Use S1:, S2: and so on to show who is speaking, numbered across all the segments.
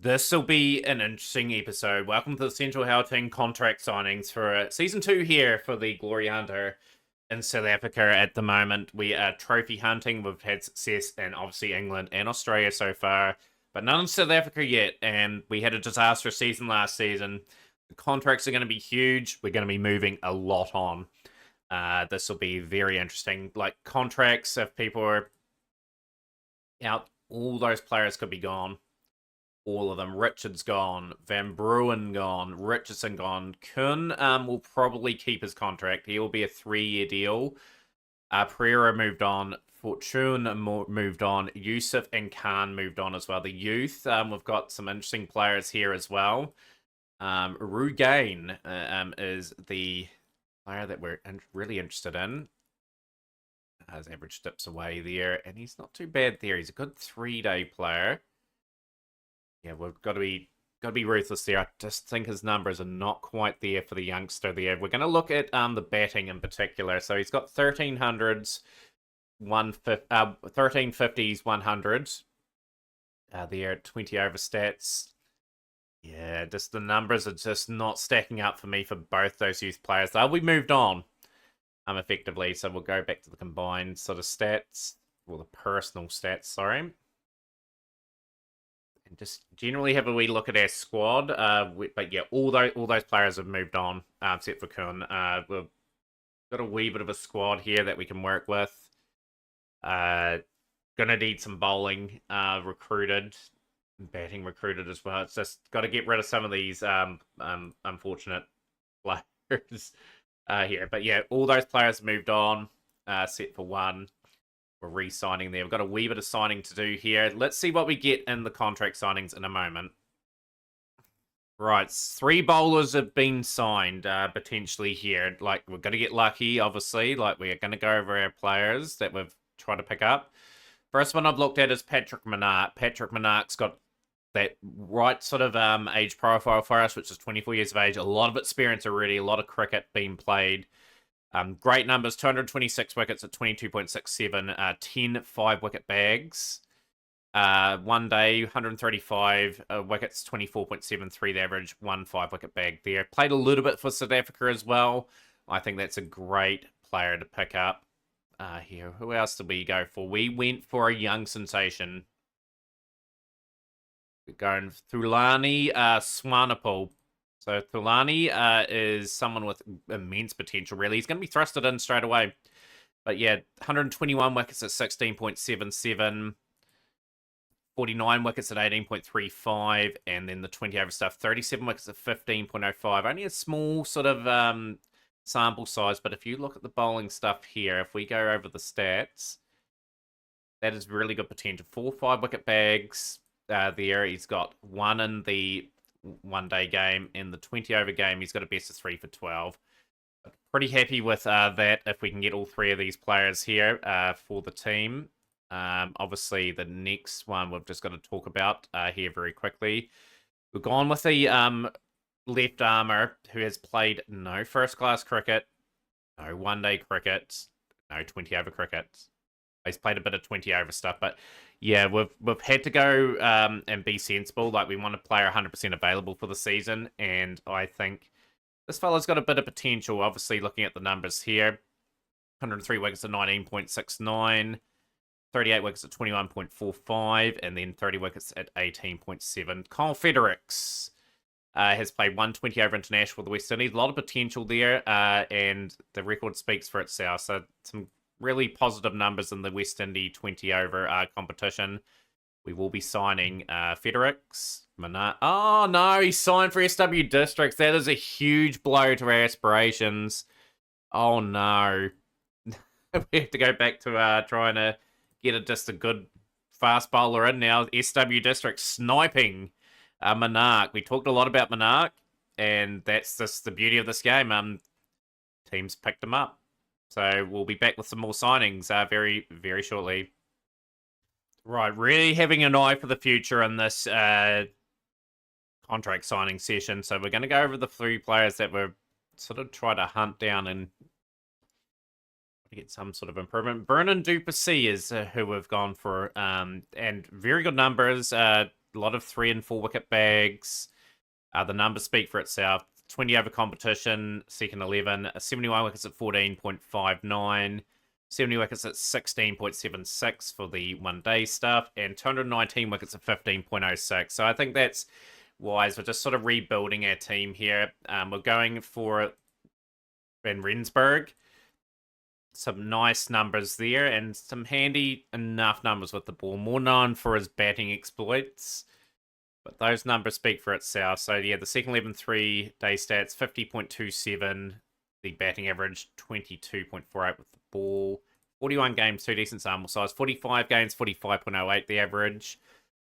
S1: This will be an interesting episode. Welcome to the Central Gauteng contract signings for season 2 here for the Glory Hunter in South Africa at the moment. We are trophy hunting. We've had success in obviously England and Australia so far, but none in South Africa yet. And we had a disastrous season last season. The contracts are going to be huge. We're going to be moving a lot on. This will be very interesting. Like contracts, if people are out, all those players could be gone. All of them. Richard's gone. Van Bruin gone. Richardson gone. Kuhn will probably keep his contract. He will be a 3-year deal. Pereira moved on. Fortune moved on. Yusuf and Khan moved on as well. The youth, we've got some interesting players here as well. Rugain is the player that we're really interested in. His average dips away there, and he's not too bad there. He's a good 3-day player. Yeah, we've got to be ruthless there. I just think his numbers are not quite there for the youngster there. We're going to look at the batting in particular. So he's got 1300s, 1350s, 100s. There at 20 over stats. Yeah, just the numbers are just not stacking up for me for both those youth players. They'll be moved on effectively. So we'll go back to the combined sort of stats. Well, the personal stats, sorry. And just generally have a wee look at our squad. But yeah, all those players have moved on, except for Kuhn. We've got a wee bit of a squad here that we can work with. Gonna need some bowling recruited, batting recruited as well. It's just got to get rid of some of these unfortunate players here. But yeah, all those players moved on, except for one. We're re-signing there. We've got a wee bit of signing to do here. Let's see what we get in the contract signings in a moment. Right, 3 bowlers have been signed potentially here. Like, we're going to get lucky, obviously. Like, we're going to go over our players that we've tried to pick up. First one I've looked at is Patrick Minnaert. Patrick Minnaert's got that right sort of age profile for us, which is 24 years of age. A lot of experience already, a lot of cricket being played. Great numbers, 226 wickets at 22.67, 10 5-wicket bags. 1 day, 135 wickets, 24.73 the average, 1 5-wicket bag there. Played a little bit for South Africa as well. I think that's a great player to pick up here. Who else did we go for? We went for a young sensation. We're going Thulani Swanepoel. So Thulani is someone with immense potential, really. He's going to be thrusted in straight away. But yeah, 121 wickets at 16.77, 49 wickets at 18.35, and then the 20 over stuff, 37 wickets at 15.05. Only a small sort of sample size, but if you look at the bowling stuff here, if we go over the stats, that is really good potential. 4 5-wicket bags there. He's got 1 in the 1-day game. In the 20 over game, he's got a best of 3 for 12. Pretty happy with that if we can get all 3 of these players here for the team. Obviously, the next one we've just got to talk about here very quickly. We've gone with the left armour who has played no first-class cricket, no 1-day cricket, no 20 over cricket. He's played a bit of 20 over stuff, but yeah, we've had to go and be sensible. Like, we want a player 100% available for the season, and I think this fella's got a bit of potential. Obviously, looking at the numbers here, 103 wickets at 19.69, 38 wickets at 21.45, and then 30 wickets at 18.7. Kyle Fredericks has played 120 over international for the West Indies. A lot of potential there, and the record speaks for itself. So some really positive numbers in the West Indies 20 over competition. We will be signing Fredericks. Oh no, he signed for SW Districts. That is a huge blow to our aspirations. Oh no. We have to go back to trying to get just a good fast bowler in now. SW Districts sniping Minnaert. We talked a lot about Minnaert, and that's just the beauty of this game. Teams picked him up. So we'll be back with some more signings very, very shortly. Right, really having an eye for the future in this contract signing session. So we're going to go over the 3 players that we're sort of trying to hunt down and get some sort of improvement. Vernon Duplessis is who we've gone for, and very good numbers. a lot of 3 and 4 wicket bags. The numbers speak for itself. 20 over competition, second 11. 71 wickets at 14.59. 70 wickets at 16.76 for the one-day stuff. And 219 wickets at 15.06. So I think that's wise. We're just sort of rebuilding our team here. We're going for Van Rensburg. Some nice numbers there and some handy enough numbers with the ball. More known for his batting exploits, but those numbers speak for itself. So yeah, the second 11 3-day stats, 50.27. The batting average, 22.48 with the ball. 41 games, 2 decent sample size. 45 games, 45.08 the average.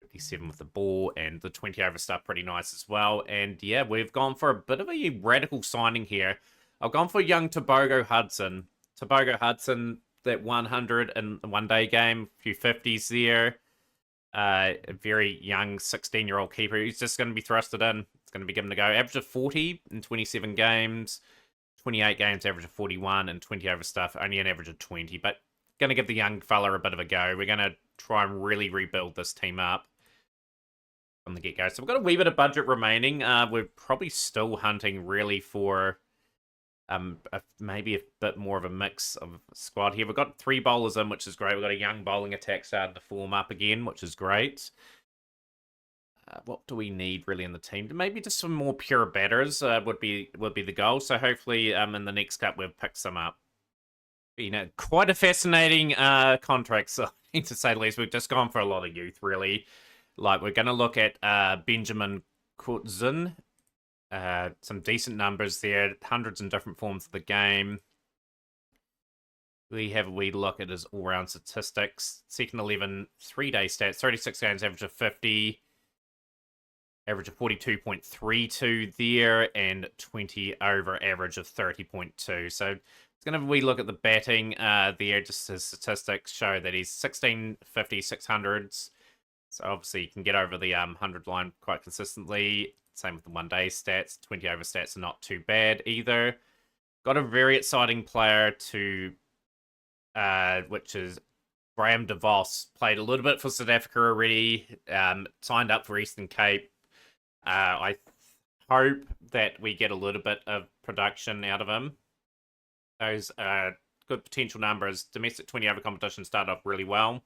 S1: 57 with the ball, and the 20 over stuff pretty nice as well. And yeah, we've gone for a bit of a radical signing here. I've gone for young Tobago Hudson. Tobago Hudson, that 100 in the one-day game, a few 50s there. A very young 16-year-old keeper. He's just going to be thrusted in. It's going to be given a go. Average of 40 in 27 games. 28 games, average of 41, and 20 over stuff. Only an average of 20, but going to give the young fella a bit of a go. We're going to try and really rebuild this team up from the get-go. So we've got a wee bit of budget remaining. We're probably still hunting really for maybe a bit more of a mix of squad here. We've got 3 bowlers in, which is great. We've got a young bowling attack starting to form up again, which is great. What do we need really in the team? Maybe just some more pure batters would be the goal. So hopefully in the next cup we've picked some up. You know, quite a fascinating contract, so to say the least. We've just gone for a lot of youth, really. Like, we're going to look at Benjamin Kutzin. Some decent numbers there, hundreds in different forms of the game. We have a wee look at his all-round statistics. Second 11, 3-day stats, 36 games, average of 50, average of 42.32 there, and 20 over average of 30.2. So it's going to have a wee look at the batting there. Just his statistics show that he's 16, 50, 600s. So obviously you can get over the 100 line quite consistently. Same with the one-day stats. 20 over stats are not too bad either. Got a very exciting player to, which is Graham DeVos. Played a little bit for South Africa already. Signed up for Eastern Cape. I hope that we get a little bit of production out of him. Those good potential numbers. Domestic 20 over competition started off really well.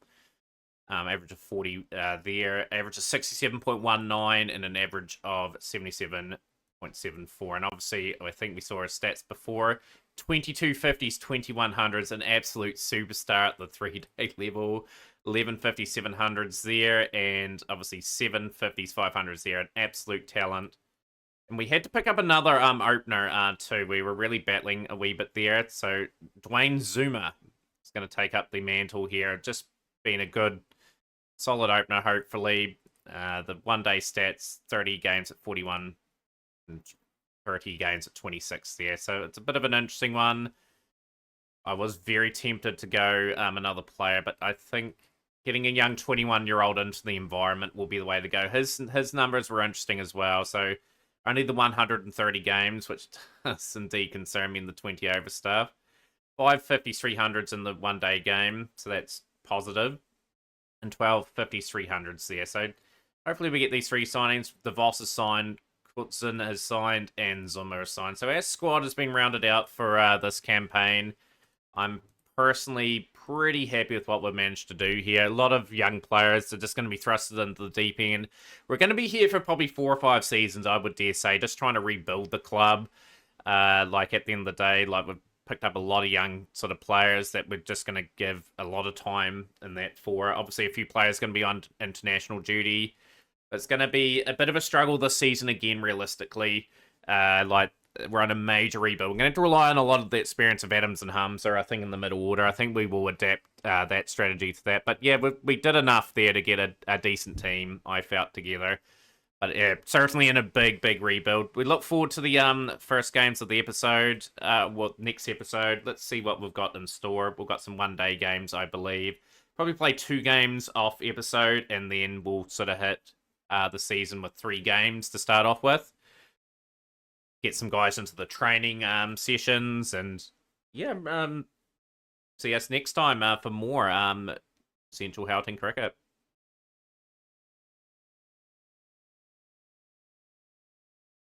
S1: Average of 40 there, average of 67.19 and an average of 77.74. And obviously, I think we saw his stats before. 22 50s, 2100s, an absolute superstar at the 3-day level. 11 50s, 700s there, and obviously 7 50s, 500s there. An absolute talent. And we had to pick up another opener too. We were really battling a wee bit there. So Dwayne Zuma is going to take up the mantle here. Just being a good solid opener, hopefully. The one-day stats, 30 games at 41 and 30 games at 26 there. So it's a bit of an interesting one. I was very tempted to go another player, but I think getting a young 21-year-old into the environment will be the way to go. His numbers were interesting as well. So only the 130 games, which does indeed concern me in the 20 over stuff. 5 50s, 300s in the one-day game, so that's positive. And 12 50s, 300s there. So hopefully we get these 3 signings. The Voss is signed, Kutzin has signed, and Zuma is signed. So our squad has been rounded out for this campaign. I'm personally pretty happy with what we've managed to do here. A lot of young players are just going to be thrusted into the deep end. We're going to be here for probably 4 or 5 seasons, I would dare say, just trying to rebuild the club. Like at the end of the day, like we've picked up a lot of young sort of players that we're just going to give a lot of time in that for. Obviously, a few players going to be on international duty. It's going to be a bit of a struggle this season again, realistically. Like, we're on a major rebuild. We're going to have to rely on a lot of the experience of Adams and Hamza, I think, in the middle order. I think we will adapt that strategy to that. But yeah, we did enough there to get a decent team, I felt, together. But yeah, certainly in a big, big rebuild. We look forward to the first games of the episode. Next episode. Let's see what we've got in store. We've got some one-day games, I believe. Probably play 2 games off episode, and then we'll sort of hit the season with 3 games to start off with. Get some guys into the training sessions, and yeah, see us next time for more Central Gauteng Cricket.